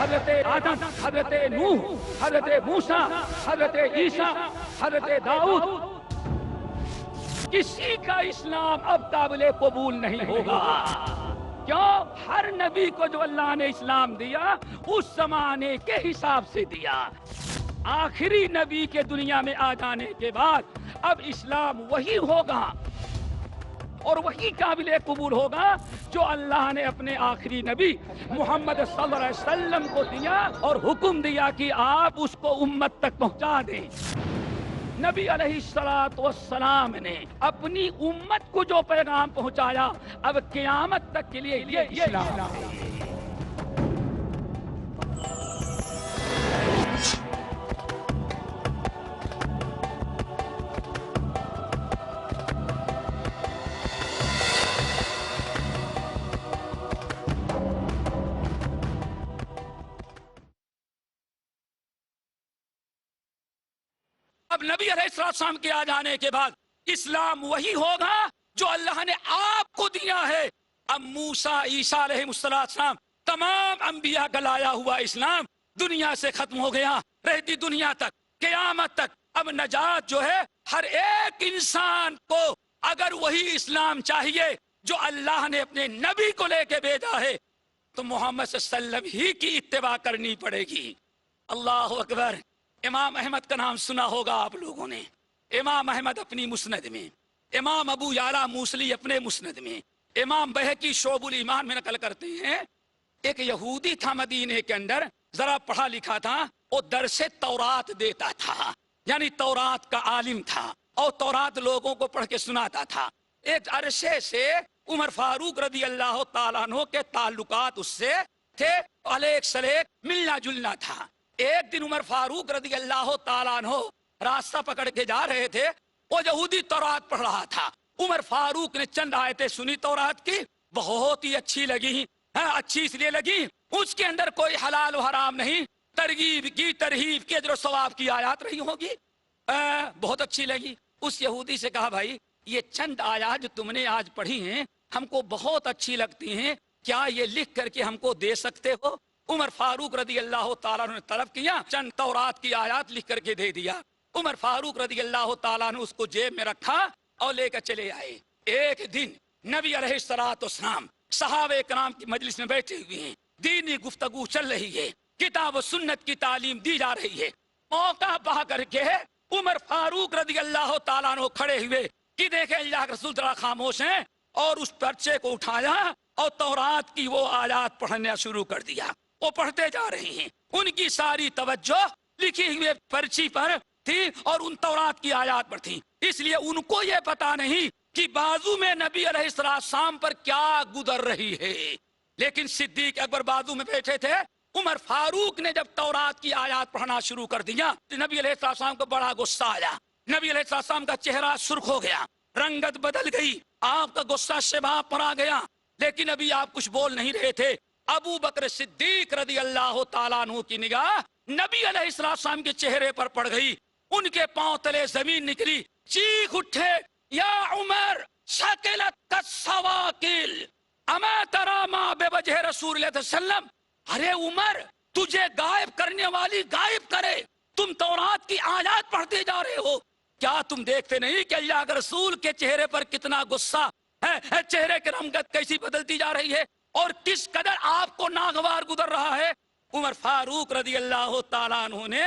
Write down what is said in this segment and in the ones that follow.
حضرت آدم، حضرت نوح، حضرت موسیٰ، حضرت عیسیٰ، حضرت داؤد، کسی کا اسلام اب قابل قبول نہیں ہوگا. کیوں؟ ہر نبی کو جو اللہ نے اسلام دیا اس زمانے کے حساب سے دیا. آخری نبی کے دنیا میں آ جانے کے بعد اب اسلام وہی ہوگا اور وہی قابل قبول ہوگا جو اللہ نے اپنے آخری نبی محمد صلی اللہ علیہ وسلم کو دیا اور حکم دیا کہ آپ اس کو امت تک پہنچا دیں. نبی علیہ السلام نے اپنی امت کو جو پیغام پہنچایا اب قیامت تک کے لیے یہ اسلام ہے. اب نبی علیہ السلام کے آ جانے کے بعد اسلام وہی ہوگا جو اللہ نے آپ کو دیا ہے. اب موسیٰ عیسیٰ علیہ السلام تمام انبیاء کا لایا ہوا اسلام دنیا سے ختم ہو گیا. رہتی دنیا تک قیامت تک اب نجات جو ہے ہر ایک انسان کو اگر وہی اسلام چاہیے جو اللہ نے اپنے نبی کو لے کے بھیجا ہے تو محمد صلی اللہ علیہ وسلم ہی کی اتباع کرنی پڑے گی. اللہ اکبر. امام احمد کا نام سنا ہوگا آپ لوگوں نے. امام احمد اپنی مسند میں، امام ابو یعلا موصلی اپنے مسند میں، امام بہقی شعب الایمان میں نقل کرتے ہیں ایک یہودی تھا مدینے کے اندر، ذرا پڑھا لکھا تھا، وہ درس تورات دیتا تھا، یعنی تورات کا عالم تھا اور تورات لوگوں کو پڑھ کے سناتا تھا. ایک عرصے سے عمر فاروق رضی اللہ تعالیٰ عنہ کے تعلقات اس سے تھے، علیک سلیک ملنا جلنا تھا. ایک دن عمر فاروق رضی اللہ تعالیٰ عنہ راستہ پکڑ کے جا رہے تھے، وہ یہودی تورات پڑھ رہا تھا. عمر فاروق نے چند آیتیں سنی تورات کی، بہت ہی اچھی لگی. اچھی اس لیے لگی اس کے اندر کوئی حلال و حرام نہیں، ترغیب کی ترہیب کی اجر و ثواب کی آیات رہی ہوگی. بہت اچھی لگی. اس یہودی سے کہا بھائی یہ چند آیات جو تم نے آج پڑھی ہیں ہم کو بہت اچھی لگتی ہیں، کیا یہ لکھ کر کے ہم کو دے سکتے ہو؟ عمر فاروق رضی اللہ تعالیٰ نے طلب کیا، چند تورات کی آیات لکھ کر کے دے دیا. عمر فاروق رضی اللہ تعالیٰ نے اس کو جیب میں رکھا اور لے کر چلے آئے. ایک دن نبی علیہ السلام صحابہ کرام کی مجلس میں بیٹھے ہوئے ہیں، دینی گفتگو چل رہی ہے، کتاب و سنت کی تعلیم دی جا رہی ہے. موقع پا کر کے عمر فاروق رضی اللہ تعالیٰ عنہ کھڑے ہوئے کہ دیکھیں اللہ کے رسول ذرا خاموش ہیں، اور اس پرچے کو اٹھایا اور تورات کی وہ آیات پڑھنا شروع کر دیا. وہ پڑھتے جا رہے ہیں، ان کی ساری توجہ لکھی ہوئے پرچی پر تھی اور ان تورات کی آیات پر تھی. اس لیے ان کو یہ پتا نہیں کہ بازو میں نبی علیہ السلام پر کیا گزر رہی ہے. لیکن صدیق اکبر بازو میں بیٹھے تھے. عمر فاروق نے جب تورات کی آیات پڑھنا شروع کر دیا تو نبی علیہ السلام کو بڑا غصہ آیا. نبی علیہ السلام کا چہرہ سرخ ہو گیا، رنگت بدل گئی، آپ کا غصہ شباب پر آ گیا. لیکن ابھی آپ کچھ بول نہیں رہے تھے. ابو بکر صدیق رضی اللہ تعالیٰ عنہ کی نگاہ نبی علیہ السلام کے چہرے پر پڑ گئی، ان کے پاؤں تلے زمین نکلی، چیخ اٹھے یا عمر ثقلت السواقل اما ترى ما بوجه رسول اللہ صلی اللہ علیہ وسلم. ارے عمر تجھے غائب کرنے والی غائب کرے، تم تورات کی آیات پڑھتے جا رہے ہو، کیا تم دیکھتے نہیں کہ اللہ کے رسول کے چہرے پر کتنا غصہ ہے، چہرے کی رنگت کیسی بدلتی جا رہی ہے اور کس قدر آپ کو ناگوار گزر رہا ہے. عمر فاروق رضی اللہ تعالیٰ عنہ نے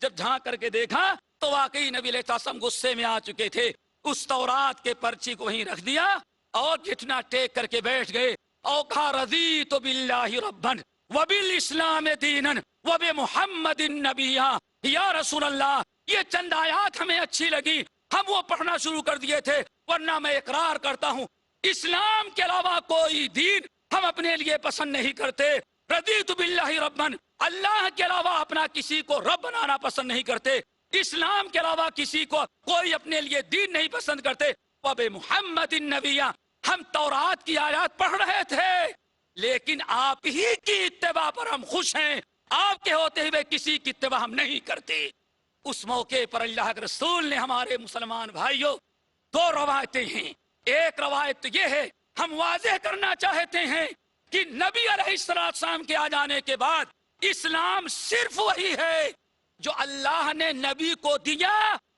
جب جھانک کر کے دیکھا تو واقعی نبی علیہ السلام غصے میں آ چکے تھے. اس تورات کے پرچی کو وہیں رکھ دیا اور گھٹنا ٹیک کر کے بیٹھ گئے اور کہا رضیت باللہ ربا وبالاسلام دینا وبمحمد نبیا. یا رسول اللہ یہ چند آیات ہمیں اچھی لگی، ہم وہ پڑھنا شروع کر دیے تھے، ورنہ میں اقرار کرتا ہوں اسلام کے علاوہ کوئی دین ہم اپنے لیے پسند نہیں کرتے. رضیت باللہ ربا، اللہ کے علاوہ اپنا کسی کو رب بنانا پسند نہیں کرتے، اسلام کے علاوہ کسی کو کوئی اپنے لیے دین نہیں پسند کرتے. وبمحمد نبیا، ہم تورات کی آیات پڑھ رہے تھے لیکن آپ ہی کی اتباع پر ہم خوش ہیں، آپ کے ہوتے ہوئے کسی کی اتباع ہم نہیں کرتے. اس موقع پر اللہ کے رسول نے ہمارے مسلمان بھائیوں دو روایتیں ہیں. ایک روایت تو یہ ہے، ہم واضح کرنا چاہتے ہیں کہ نبی علیہ السلام کے آ جانے کے بعد اسلام صرف وہی ہے جو اللہ نے نبی کو دیا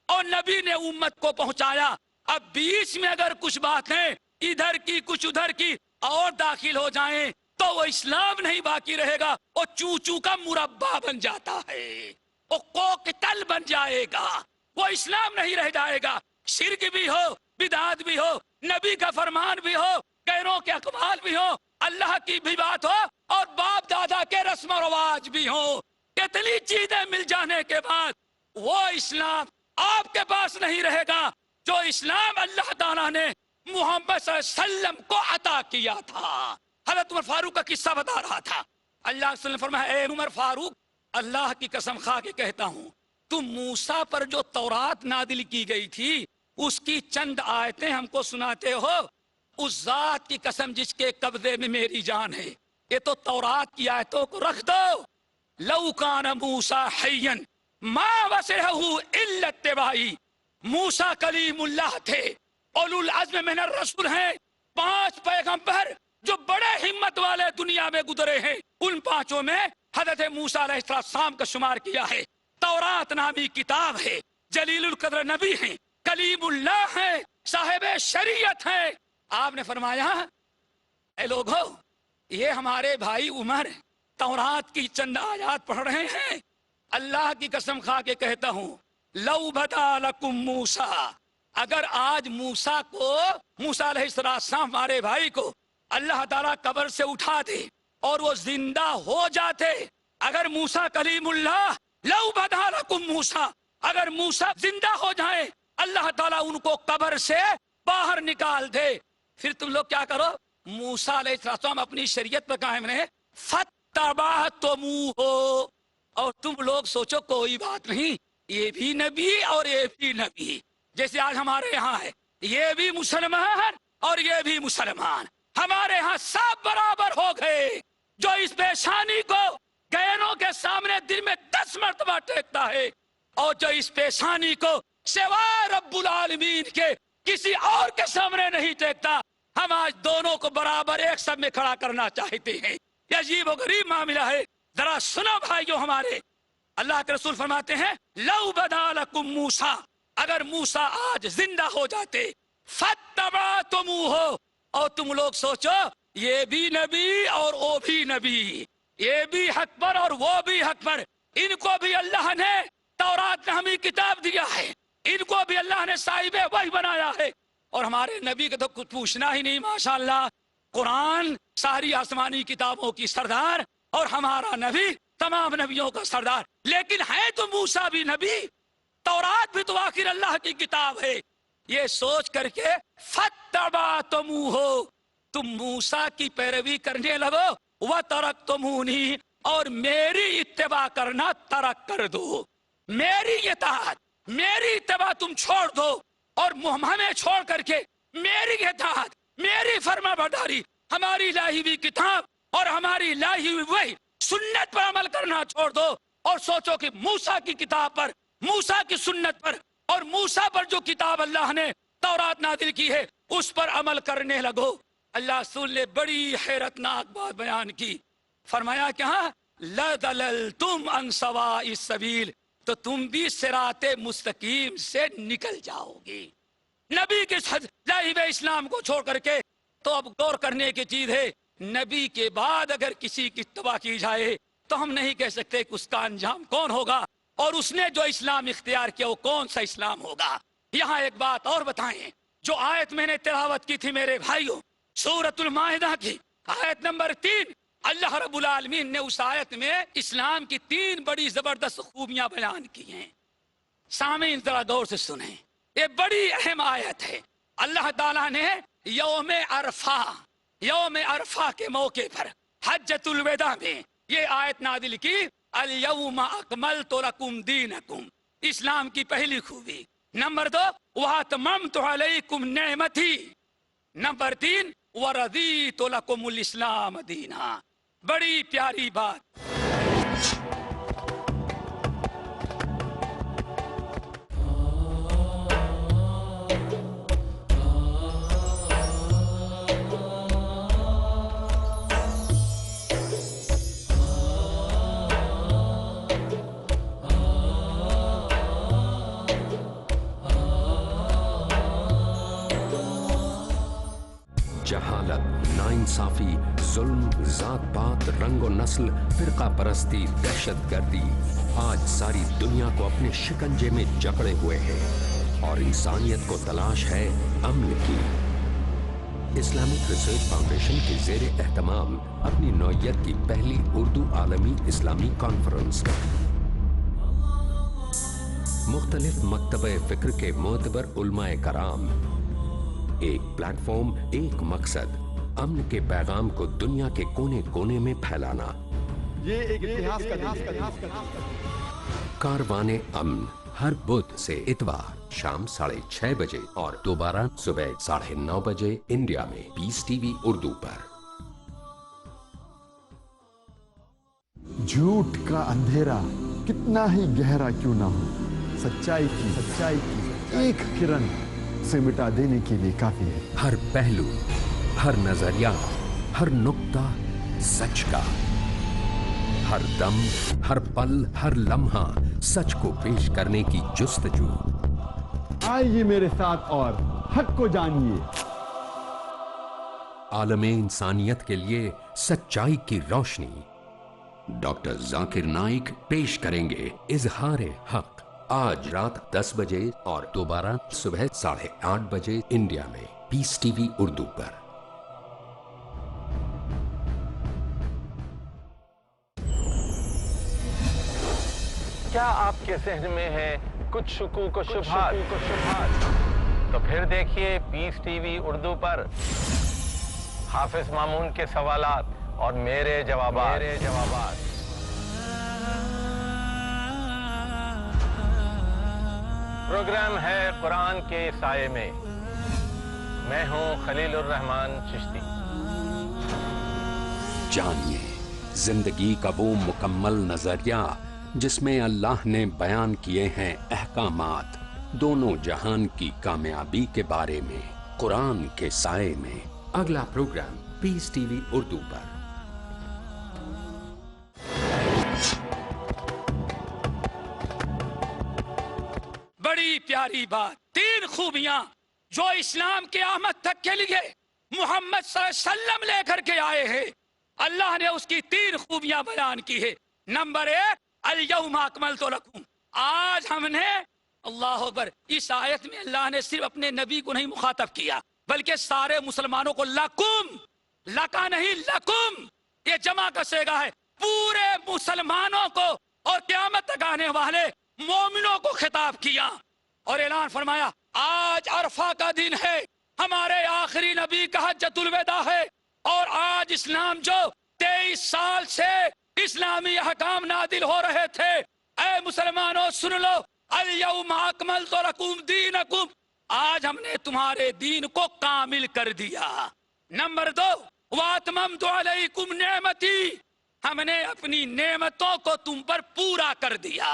اور نبی نے امت کو پہنچایا. اب بیچ میں اگر کچھ باتیں ادھر کی کچھ ادھر کی اور داخل ہو جائیں تو وہ اسلام نہیں باقی رہے گا, وہ چوچو کا مربع بن جاتا ہے, وہ کوکٹل بن جائے گا, وہ اسلام نہیں رہ جائے گا. شرک بھی ہو, بدعت بھی ہو, نبی کا فرمان بھی ہو, غیروں کے اقوال بھی ہو, اللہ کی بھی بات ہو اور باپ دادا کے رسم و رواج بھی ہو. اتنی چیزیں مل جانے کے بعد وہ اسلام آپ کے پاس نہیں رہے گا جو اسلام اللہ تعالیٰ نے محمد صلی اللہ علیہ وسلم کو عطا کیا تھا. حضرت عمر فاروق کا قصہ بتا رہا تھا. اللہ صلی اللہ علیہ وسلم نے فرمایا, اے عمر فاروق, اللہ کی قسم کھا کے کہتا ہوں, تم موسیٰ پر جو تورات نازل کی گئی تھی اس کی چند آیتیں ہم کو سناتے ہو. اس ذات کی قسم جس کے قبضے میں میری جان ہے, یہ تو تورات کی آیتوں کو رکھ دو. لو کان موسیٰ حیا ما وسعہ الا اتباعی. موسیٰ کلیم اللہ تھے, اولو العزم من الرسل ہیں, 5 پیغمبر جو بڑے ہمت والے دنیا میں گزرے ہیں, ان 5 میں حضرت موسیٰ علیہ السلام کا شمار کیا ہے. تورات نامی کتاب ہے, جلیل القدر نبی ہیں, کلیم اللہ ہیں, صاحب شریعت ہیں. آپ نے فرمایا, اے لوگو, یہ ہمارے بھائی عمر تورات کی چند آیات پڑھ رہے ہیں. اللہ کی قسم کھا کے کہتا ہوں, لو بدا لکم موسیٰ, اگر آج موسیٰ علیہ السلام ہمارے بھائی کو اللہ تعالیٰ قبر سے اٹھا دے اور وہ زندہ ہو جاتے, اگر موسیٰ کلیم اللہ, لو بدا لکم موسیٰ, اگر موسیٰ زندہ ہو جائیں, اللہ تعالیٰ ان کو قبر سے باہر نکال دے, پھر تم لوگ کیا کرو؟ موسیٰ علیہ السلام اپنی شریعت پر قائم رہے, فَاتَّبَعْتُمُوهُ, اور تم لوگ سوچو کوئی بات نہیں, یہ بھی نبی اور یہ بھی نبی, جیسے آج ہمارے یہاں ہے, یہ بھی مسلمان اور یہ بھی مسلمان, ہمارے ہاں سب برابر ہو گئے. جو اس پیشانی کو غیروں کے سامنے دل میں 10 مرتبہ ٹیکتا ہے اور جو اس پیشانی کو سوائے رب العالمین کے کسی اور کے سامنے نہیں ٹیکتا, ہم آج دونوں کو برابر ایک سب میں کھڑا کرنا چاہتے ہیں. یہ عجیب و غریب معاملہ ہے. ذرا سنو بھائیو ہمارے, اللہ کے رسول فرماتے ہیں, لو بدا لکم موسیٰ, اگر موسیٰ آج زندہ ہو جاتے, فَاتَّبَعْتُمُوهُ, اور تم لوگ سوچو یہ بھی نبی اور وہ بھی نبی, یہ بھی حق پر اور وہ بھی حق پر, ان کو بھی اللہ نے تورات نامی کتاب دیا ہے, ان کو بھی اللہ نے صاحب وحی بنایا ہے, اور ہمارے نبی کا تو کچھ پوچھنا ہی نہیں. ماشاءاللہ, قرآن ساری آسمانی کتابوں کی سردار اور ہمارا نبی تمام نبیوں کا سردار, لیکن ہے تو موسیٰ بھی نبی, تورات بھی تو آخر اللہ کی کتاب ہے. یہ سوچ کر کے فَاتَّبَعْتُمُوهُ, تم موسیٰ کی پیروی کرنے لگو, وَتَرَكْتُمُونِی, اور میری اتباع کرنا ترک کر دو. میری اطاعت, میری اتباع تم چھوڑ دو, اور ہمیں چھوڑ کر کے میری اطاعت, میری فرما برداری, ہماری لائی ہوئی کتاب اور ہماری لائی ہوئی وحی سنت پر عمل کرنا چھوڑ دو, اور سوچو کہ موسیٰ کی کتاب پر, موسیٰ کی سنت پر اور موسیٰ پر جو کتاب اللہ نے تورات نازل کی ہے اس پر عمل کرنے لگو. اللہ رسول نے بڑی حیرتناک بات بیان کی, فرمایا کہ ہاں, لَضَلَلْتُمْ عَنْ سَوَاءِ السَّبِيلِ, تو تم بھی صراط مستقیم سے نکل جاؤ گے. نبی کے لاہب اسلام کو چھوڑ کر کے, تو اب غور کرنے کی چیز ہے, نبی کے بعد اگر کسی کی اتباع کی جائے تو ہم نہیں کہہ سکتے کہ اس کا انجام کون ہوگا, اور اس نے جو اسلام اختیار کیا وہ کون سا اسلام ہوگا. یہاں ایک بات اور بتائیں, جو آیت میں نے تلاوت کی تھی میرے بھائیوں, سورۃ المائدہ کی آیت نمبر 3, اللہ رب العالمین نے اس آیت میں اسلام کی 3 بڑی زبردست خوبیاں بیان کی ہیں. سامعین ذرا غور سے سنیں, یہ بڑی اہم آیت ہے. اللہ تعالیٰ نے یوم عرفہ کے موقع پر حجۃ الوداع میں یہ آیت نازل کی, الیوم اکملت لکم دینکم, اسلام کی پہلی خوبی. نمبر 2, واتممت علیکم نعمتی. نمبر 3, ورضیت لکم الاسلام دینا. بڑی پیاری بات. नाइंसाफी, जुल्म, जात पात, रंग और नस्ल, फिरका परस्ती, दहशत गर्दी आज सारी दुनिया को अपने शिकंजे में जकड़े हुए हैं और इंसानियत को तलाश है अमन की। इस्लामिक रिसर्च फाउंडेशन के ज़ेरे एहतमाम अपनी नौइयत की पहली उर्दू आलमी इस्लामी कॉन्फ्रेंस, मुख्तलिफ मकतबे फ़िक्र के मोतबर उलमाए कराम, एक प्लेटफॉर्म, एक मकसद, अमन के पैगाम को दुनिया के कोने कोने में फैलाना। ये एक इतिहास का कारवाने अमन हर बुध से इतवार शाम 6:30 बजे और दोबारा सुबह 9:30 बजे इंडिया में पीस टीवी उर्दू पर। झूठ का अंधेरा कितना ही गहरा क्यों ना हो, सच्चाई की एक किरण से मिटा देने के लिए काफी है। हर पहलू, हर नजरिया, हर नुक्ता सच का, हर दम, हर पल, हर लम्हा सच को पेश करने की जुस्तजू। आइए मेरे साथ और हक को जानिए। आलमे इंसानियत के लिए सच्चाई की रोशनी। डॉक्टर जाकिर नाइक पेश करेंगे इजहार हक आज रात 10 बजे और दोबारा सुबह 8:30 बजे इंडिया में पीस टीवी उर्दू पर। क्या आपके जहन में है कुछ शुकूक व शुबहात? तो फिर देखिए पीस टीवी उर्दू पर हाफिज मामून के सवालात और मेरे जवाबात। प्रोग्राम है कुरान के साये में। मैं हूं खलीलुर रहमान चिश्ती। जानिए जिंदगी का वो मुकम्मल नजरिया जिसमें अल्लाह ने बयान किए हैं अहकामात, दोनों जहान की कामयाबी के बारे में कुरान के साये में। अगला प्रोग्राम पीस टीवी उर्दू पर। बड़ी प्यारी बात, 3 खूबियां जो इस्लाम के आमद तक के लिए मोहम्मद सल्लल्लाहु अलैहि वसल्लम लेकर के आए हैं, अल्लाह ने उसकी 3 खूबियां बयान की है। नंबर 1, अल-यौमा अकमलतु लकुम। आज हमने, अल्लाह अकबर, इस आयत में अल्लाह ने सिर्फ अपने नबी को नहीं मुखातब किया बल्कि सारे मुसलमानों को लकुम, लका नहीं लकुम, ये जमा का सेगा है, पूरे मुसलमानों को और क़यामत तक आने वाले मोमिनों को खिताब किया और ऐलान फरमाया आज अरफा का दिन है, हमारे आखिरी नबी का हज्जतुल विदा है और आज इस्लाम जो 23 साल से इस्लामी अहकाम नादिल हो रहे थे, ऐ मुसलमानों सुन लो, अल-यौमा अकमलतु लकुम दीनकुम, आज हमने तुम्हारे दीन को कामिल कर दिया। नंबर 2, वातममतु अलैकुम नेमती, हमने अपनी नेमतों को तुम पर पूरा कर दिया।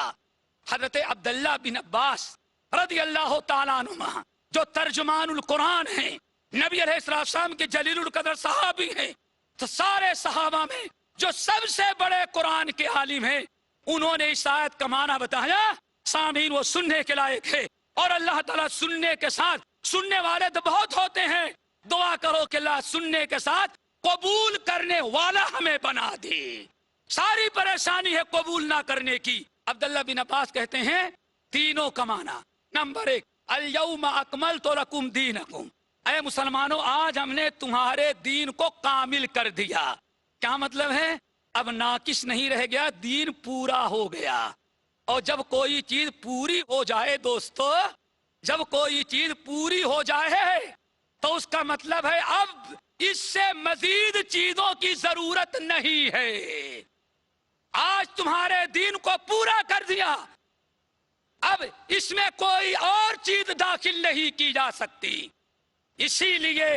हजरत अब्दुल्लाह बिन अब्बास रज़ी अल्लाह ताला अन्हुमा जो तर्जुमानुल कुरान हैं, नबी अलैहिस्सलाम के जलीलुल कदर सहाबी हैं, तो सारे सहाबा में जो सबसे बड़े कुरान के आलिम हैं, उन्होंने इस आयत का माना बताया। सामीन वो सुनने के लायक है और अल्लाह ताला सुनने के साथ, सुनने वाले तो बहुत होते हैं, दुआ करो कि अल्लाह सुनने के साथ कबूल करने वाला हमें बना दे। सारी परेशानी है कबूल ना करने की। अब्दुल्लाह बिन अब्बास कहते हैं तीनों का माना। नंबर 1, अल-यौमा अकमलतु लकुम दीनकुम, ऐ मुसलमानों आज हमने तुम्हारे दीन को कामिल कर दिया। क्या मतलब है? अब नाकिस नहीं रह गया, दीन पूरा हो गया। और जब कोई चीज पूरी हो जाए दोस्तों, जब कोई चीज पूरी हो जाए तो उसका मतलब है अब इससे मजीद चीजों की जरूरत नहीं है। आज तुम्हारे दीन को पूरा कर दिया, अब इसमें कोई और चीज दाखिल नहीं की जा सकती। इसीलिए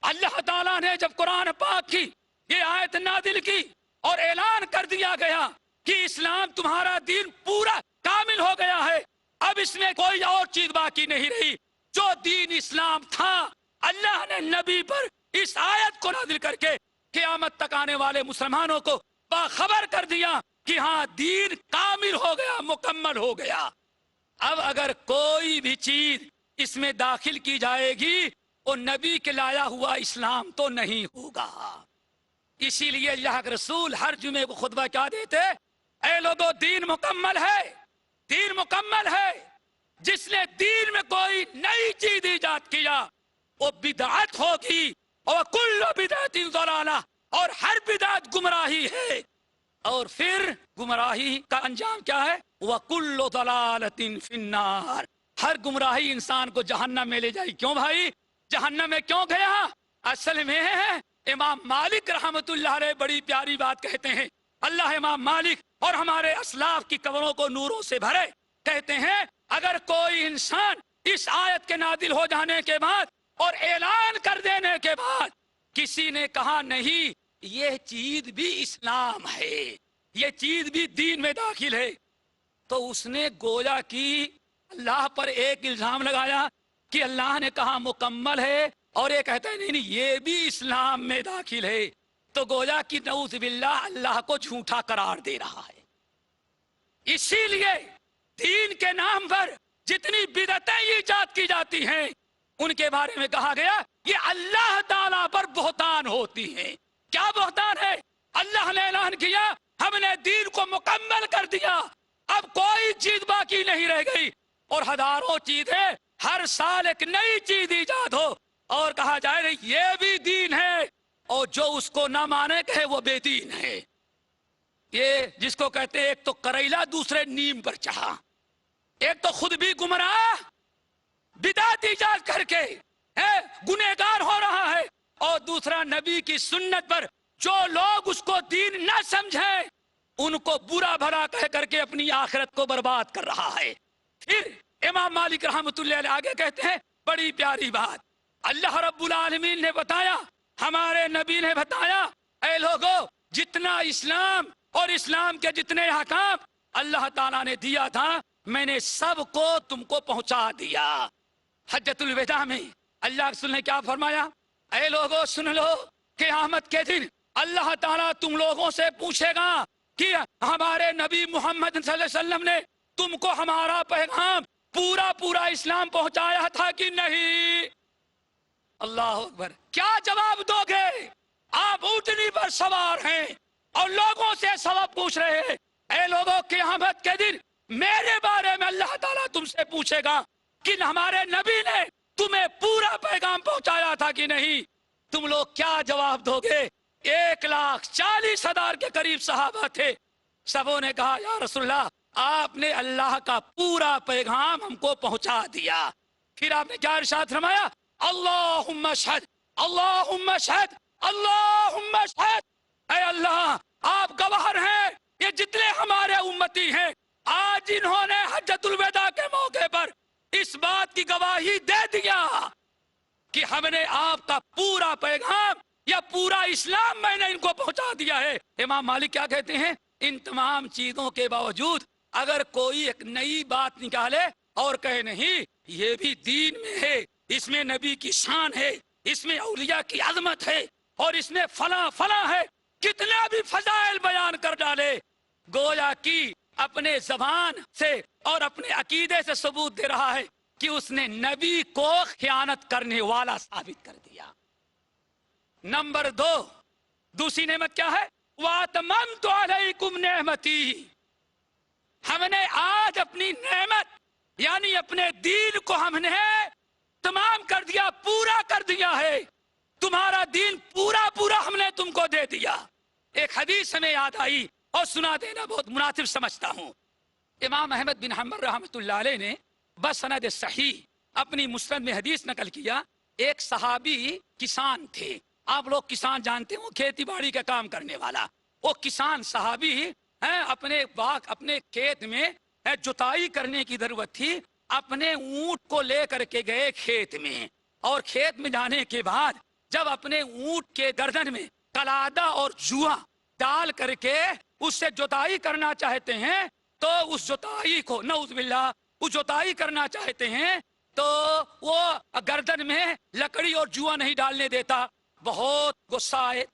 अल्लाह ताला ने जब कुरान पाक की ये आयत नादिल की और ऐलान कर दिया गया कि इस्लाम तुम्हारा दीन पूरा कामिल हो गया है, अब इसमें कोई और चीज बाकी नहीं रही। जो दीन इस्लाम था, अल्लाह ने नबी पर इस आयत को नादिल करके क़यामत तक आने वाले मुसलमानों को बाखबर कर दिया कि हाँ दीन कामिल हो गया, मुकम्मल हो गया। अब अगर कोई भी चीज इसमें दाखिल की जाएगी वो नबी के लाया हुआ इस्लाम तो नहीं होगा। इसीलिए अल्लाह के रसूल हर जुमे को खुतबा क्या देते, ऐ लोगों दीन मुकम्मल है, दीन मुकम्मल है। जिसने दीन में कोई नई चीज ईजाद किया वो बिदअत होगी, और कुल्लु बिदअतिन ज़लाला, और हर बिदअत गुमराही है। और फिर गुमराही का अंजाम क्या है, वह कुल्लु ज़लालतिन फिन्नार, हर गुमराही इंसान को जहन्नम में ले जाएगी। क्यों भाई जहन्नम में क्यों गया? असल में इमाम मालिक रहमतुल्लाह अलैह बड़ी प्यारी बात कहते हैं। अल्लाह इमाम मालिक और हमारे असलाफ की कब्रों को नूरों से भरे। कहते हैं अगर कोई इंसान इस आयत के नादिल हो जाने के बाद और ऐलान कर देने के बाद किसी ने कहा नहीं ये चीज भी इस्लाम है, ये चीज भी दीन में दाखिल है, तो उसने गोया की अल्लाह पर एक इल्जाम लगाया कि अल्लाह ने कहा मुकम्मल है और ये कहता है नहीं नहीं ये भी इस्लाम में दाखिल है, तो गोया की नऊज़ बिल्लाह अल्लाह को झूठा करार दे रहा है। इसीलिए दीन के नाम पर जितनी बिदअतें ईजाद की जाती हैं उनके बारे में कहा गया ये अल्लाह ताला पर बहतान होती हैं। क्या बहतान है? अल्लाह ने ऐलान किया हमने दीन को मुकम्मल कर दिया, अब कोई चीज बाकी नहीं रह गई, और हजारों चीजें हर साल एक नई चीज ईजाद हो और कहा जाए नहीं ये भी दीन है, और जो उसको ना माने कहे वो बेदीन है। ये जिसको कहते हैं एक तो करेला दूसरे नीम पर चढ़ा, एक तो खुद भी गुमराह बिदअत ईजाद करके है गुनहगार हो रहा है, और दूसरा नबी की सुन्नत पर जो लोग उसको दीन न समझे उनको बुरा भला कह करके अपनी आखिरत को बर्बाद कर रहा है। फिर इमाम मालिक रहमतुल्लाह अलैह आगे कहते हैं बड़ी प्यारी बात, अल्लाह रब्बुल आलमीन ने बताया, हमारे नबी ने बताया, ऐ लोगों जितना इस्लाम और इस्लाम के जितने अहकाम अल्लाह ताला ने दिया था मैंने सबको तुमको पहुंचा दिया। हज्जतुल विदा में अल्लाह रसूल ने क्या फरमाया, ऐ लोगों सुन लो क़यामत के दिन अल्लाह ताला तुम लोगों से पूछेगा कि हमारे नबी मोहम्मद सल्लल्लाहु अलैहि वसल्लम ने तुमको हमारा पैगाम पूरा पूरा इस्लाम पहुंचाया था कि नहीं? अल्लाह अकबर। क्या जवाब दोगे? आप ऊँटनी पर सवार हैं और लोगों से सवाल पूछ रहे हैं, ऐ लोगों क़यामत के दिन मेरे बारे में अल्लाह ताला तुमसे पूछेगा कि हमारे नबी ने तुम्हें पूरा पैगाम पहुंचाया था कि नहीं? तुम लोग क्या जवाब दोगे? 1,40,000 के करीब सहाबा थे, सबों ने कहा या रसूलल्लाह आपने अल्लाह का पूरा पैगाम हमको पहुंचा दिया। फिर आपने क्या इरशाद फरमाया, अल्लाहुम्मा शहद अल्लाहुम्मा शहद अल्लाहुम्मा शहद, ऐ अल्लाह आप गवाह हैं ये जितने हमारे उम्मती हैं आज इन्होंने हज्जतुल विदा के मौके पर इस बात की गवाही दे दिया कि हमने आपका पूरा पैगाम या पूरा इस्लाम मैंने इनको पहुंचा दिया है। इमाम मालिक क्या कहते हैं, इन तमाम चीजों के बावजूद अगर कोई एक नई बात निकाले और कहे नहीं ये भी दीन में है, इसमें नबी की शान है, इसमें औलिया की अजमत है और इसमें फला फला है, कितना भी फजाइल बयान कर डाले, गोया की अपने जबान से और अपने अकीदे से सबूत दे रहा है कि उसने नबी को खयानत करने वाला साबित कर दिया। नंबर 2 दूसरी नेमत क्या है, वातममतु अलैकुम नेमती, हमने आज अपनी नेमत यानी अपने दीन को हमने तमाम कर दिया, पूरा कर दिया है, तुम्हारा दीन पूरा पूरा हमने तुमको दे दिया। एक हदीस हमें याद आई और सुना देना बहुत मुनासिब समझता हूँ। इमाम अहमद बिन हम्बल रहमतुल्लाह अलैह ने बसनद सही अपनी मुस्नद में हदीस नकल किया। एक सहाबी किसान थे, आप लोग किसान जानते हो खेती बाड़ी का काम करने वाला, वो किसान सहाबी हैं अपने बाग अपने खेत में जुताई करने की जरूरत थी, अपने ऊंट को लेकर के गए खेत में, और खेत में जाने के बाद जब अपने ऊंट के गर्दन में कलादा और जुआ डाल करके उससे जुताई करना चाहते हैं तो उस जुताई को नऊज़ बिल्लाह उस जुताई करना चाहते हैं तो वो गर्दन में लकड़ी और जुआ नहीं डालने देता। बहुत गुस्सा आए,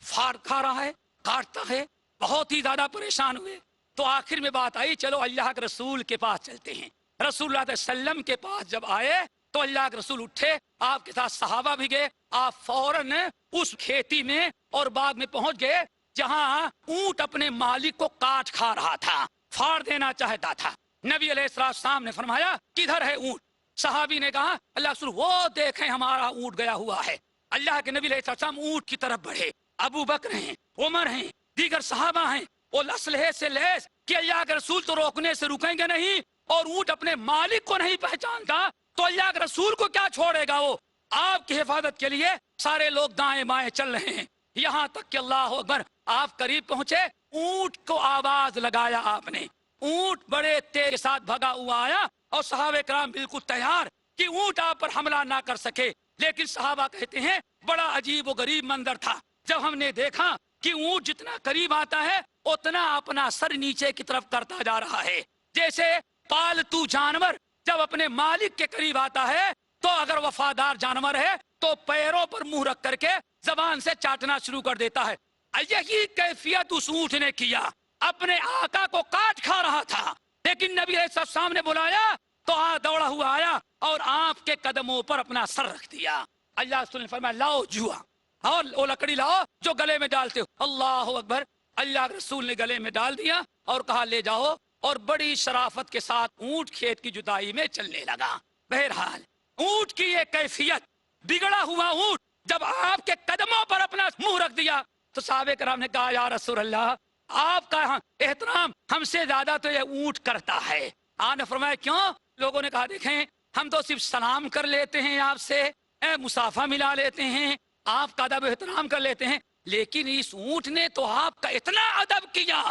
फाड़ खा रहा है, काटता है, बहुत ही ज्यादा परेशान हुए। तो आखिर में बात आई चलो अल्लाह के रसूल के पास चलते हैं। रसूलुल्लाह सल्लल्लाहु अलैहि वसल्लम के पास जब आए तो अल्लाह के रसूल उठे, आपके साथ सहाबा भी गए। आप फौरन उस खेती में और बाग में पहुंच गए जहां ऊंट अपने मालिक को काट खा रहा था, फाड़ देना चाहता था। नबी अलैहिस्सलाम ने फरमाया किधर है ऊंट? सहाबी ने कहा अल्लाह रसूल वो देखें हमारा ऊंट गया हुआ है। अल्लाह के नबी अलैहिस्सलाम ऊंट की तरफ बढ़े। अबू बकर हैं, उमर हैं, दीगर सहाबा हैं, वो असलहे से लैस कि अल्लाह के रसूल तो रोकने से रुकेंगे नहीं, और ऊंट अपने मालिक को नहीं पहचानता तो अल्लाह के रसूल को क्या छोड़ेगा। वो आपकी हिफाजत के लिए सारे लोग दाएं बाएं चल रहे हैं, यहाँ तक कि अल्लाह अकबर आप करीब पहुंचे, ऊंट को आवाज लगाया आपने, ऊंट बड़े तेज के साथ भगा हुआ आया और सहाबे कराम बिल्कुल तैयार कि ऊंट आप पर हमला ना कर सके। लेकिन सहाबा कहते हैं बड़ा अजीब व गरीब मंजर था जब हमने देखा कि ऊंट जितना करीब आता है उतना अपना सर नीचे की तरफ करता जा रहा है। जैसे पालतू जानवर जब अपने मालिक के करीब आता है तो अगर वफादार जानवर है तो पैरों पर मुंह रख करके जबान से चाटना शुरू कर देता है। यही कैफियत उस ऊंट ने किया, अपने आका को काट खा रहा था। लेकिन नबी अलैहिस्सलाम ने बुलाया तो दौड़ा हुआ आया और आपके कदमों पर अपना सर रख दिया। अल्लाह ने फरमाया लाओ जुआ और वो लकड़ी लाओ जो गले में डालते हो। अल्लाह अकबर। अल्लाह के रसूल ने गले में डाल दिया और कहा ले जाओ, और बड़ी शराफत के साथ ऊंट खेत की जुताई में चलने लगा। बहरहाल ऊंट की ये कैफियत, बिगड़ा हुआ ऊंट जब आपके कदमों पर अपना मुंह रख दिया तो साहबे कराम ने कहा या रसूल अल्लाह आपका एहतराम हमसे ज्यादा तो ये ऊंट करता है। आपने फरमाया क्यों? लोगों ने कहा देखें हम तो सिर्फ सलाम कर लेते हैं आपसे, मुसाफा मिला लेते हैं, आपका अदब एहतराम कर लेते हैं, लेकिन इस ऊंट ने तो आपका इतना अदब किया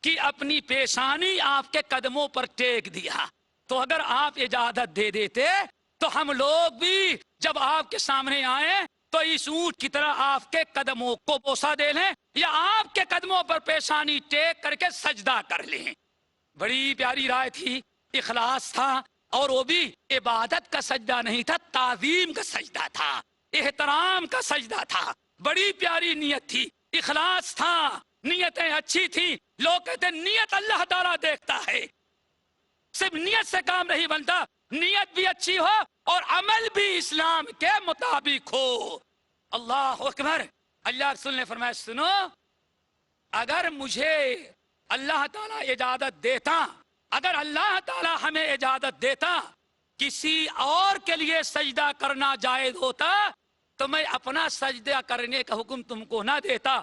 कि अपनी पेशानी आपके कदमों पर टेक दिया। तो अगर आप इजाजत दे देते तो हम लोग भी जब आपके सामने आए तो इस ऊंट की तरह आपके कदमों को बोसा दे लें या आपके कदमों पर पेशानी टेक करके सजदा कर लें। बड़ी प्यारी राय थी, इखलास था, और वो भी इबादत का सजदा नहीं था, ताजीम का सजदा था, एहतराम का सजदा था। बड़ी प्यारी नियत थी, इखलास था, नियतें अच्छी थी। लोग कहते नियत अल्लाह ताला देखता है, सिर्फ नियत से काम नहीं बनता, नियत भी अच्छी हो और अमल भी इस्लाम के मुताबिक हो। अल्लाह अकबर। अल्लाह रसूल ने फरमाया सुनो, अगर मुझे अल्लाह ताला इजाजत देता, अगर अल्लाह ताला हमें इजाजत देता किसी और के लिए सजदा करना जायज होता तो मैं अपना सजदा करने का हुक्म तुमको ना देता,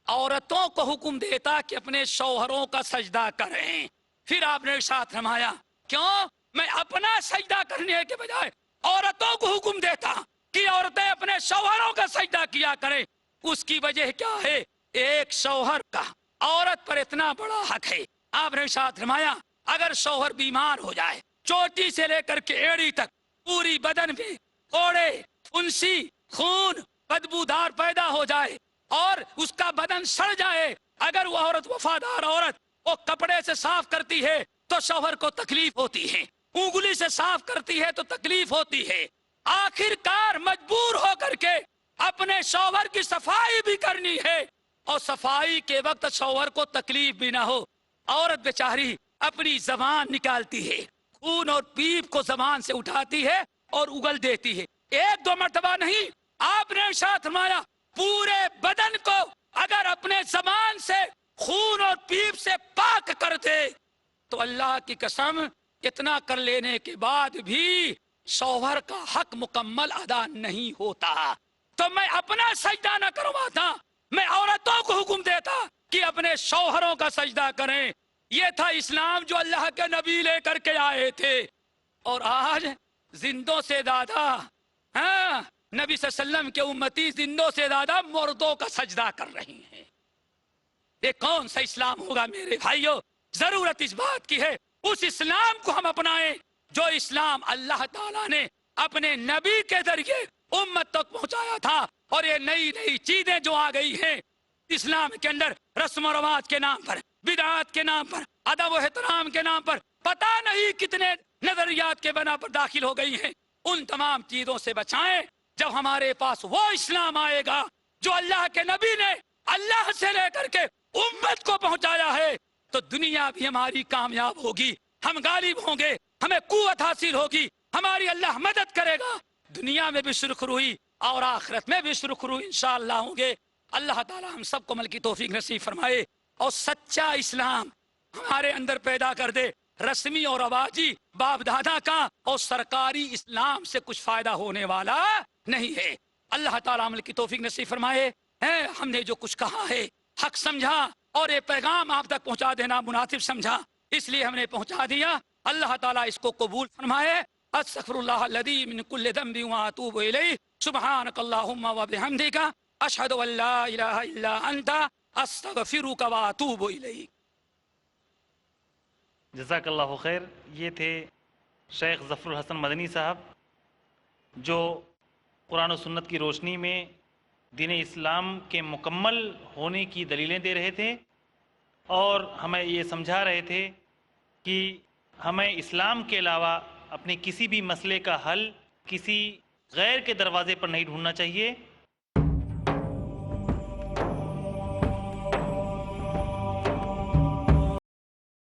औरतों को हुक्म देता कि अपने शौहरों का सजदा करें। फिर आपने साथ फरमाया क्यों? मैं अपना सजदा करने के बजाय औरतों को हुक्म देता कि औरतें अपने शौहरों का सजदा किया करें। उसकी वजह क्या है? एक शौहर का औरत पर इतना बड़ा हक है। आपने साथ फरमाया अगर शौहर बीमार हो जाए, चोटी से लेकर के एड़ी तक पूरी बदन में फोड़े, फुंसी, खून, बदबूदार पैदा हो जाए और उसका बदन सड़ जाए, अगर वो औरत वफादार औरत वो कपड़े से साफ करती है तो शौहर को तकलीफ होती है, उंगली से साफ करती है तो तकलीफ होती है। आखिरकार मजबूर होकर के अपने शौहर की सफाई भी करनी है और सफाई के वक्त शौहर को तकलीफ भी ना हो। औरत बेचारी अपनी जबान निकालती है, खून और पीप को जबान से उठाती है और उगल देती है, एक दो मर्तबा नहीं। आपने साथ फरमाया पूरे बदन को अगर अपने जबान से खून और पीप से पाक कर दे तो अल्लाह की कसम इतना कर लेने के बाद भी शौहर का हक मुकम्मल अदा नहीं होता। तो मैं अपना सजदा न करवाता, मैं औरतों को हुक्म देता कि अपने शौहरों का सजदा करें। ये था इस्लाम जो अल्लाह के नबी लेकर के आए थे। और आज जिंदों से ज्यादा नबी सल्लल्लाहु अलैहि वसल्लम के उम्मती जिंदों से ज्यादा मुर्दों का सजदा कर रही हैं। ये कौन सा इस्लाम होगा मेरे भाइयों? जरूरत इस बात की है उस इस्लाम को हम अपनाएं जो इस्लाम अल्लाह ताला ने अपने नबी के जरिए उम्मत तक पहुंचाया था। और ये नई नई चीजें जो आ गई हैं इस्लाम के अंदर, रस्म और रवाज के नाम पर, बिदअत के नाम पर, अदब और एहतराम के नाम पर, पता नहीं कितने नजरियात के बना पर दाखिल हो गई हैं। उन तमाम चीजों से बचाएं। जब हमारे पास वो इस्लाम आएगा जो अल्लाह के नबी ने अल्लाह से लेकर के उम्मत को पहुंचाया है तो दुनिया भी हमारी कामयाब होगी, हम गालिब होंगे, हमें कुव्वत हासिल होगी, ہماری اللہ مدد کرے گا، دنیا میں بھی سرخروئی اور آخرت میں بھی سرخروئی انشاءاللہ ہوں گے۔ اللہ تعالی ہم سب کو عمل کی توفیق نصیب فرمائے اور سچا اسلام ہمارے اندر پیدا کر دے۔ رسمی اور رواجی باپ دادا کا اور سرکاری اسلام سے کچھ فائدہ ہونے والا نہیں ہے۔ اللہ تعالی عمل کی توفیق نصیب فرمائے۔ ہم نے جو کچھ کہا ہے حق سمجھا اور یہ پیغام آپ تک پہنچا دینا مناسب سمجھا، اس لیے ہم نے پہنچا دیا۔ اللہ تعالیٰ اس کو قبول فرمائے۔ استغفر اللہ الذی من کل ذنب واتوب الیہ، سبحانک اللہم وبحمدک، اشہد ان لا الہ الا انت، استغفرک واتوب الیک۔ جزاک اللہ خیر۔ یہ تھے شیخ ظفر الحسن مدنی صاحب جو قرآن و سنت کی روشنی میں دین اسلام کے مکمل ہونے کی دلیلیں دے رہے تھے اور ہمیں یہ سمجھا رہے تھے کہ ہمیں اسلام کے علاوہ اپنے کسی بھی مسئلے کا حل کسی غیر کے دروازے پر نہیں ڈھونڈنا چاہیے،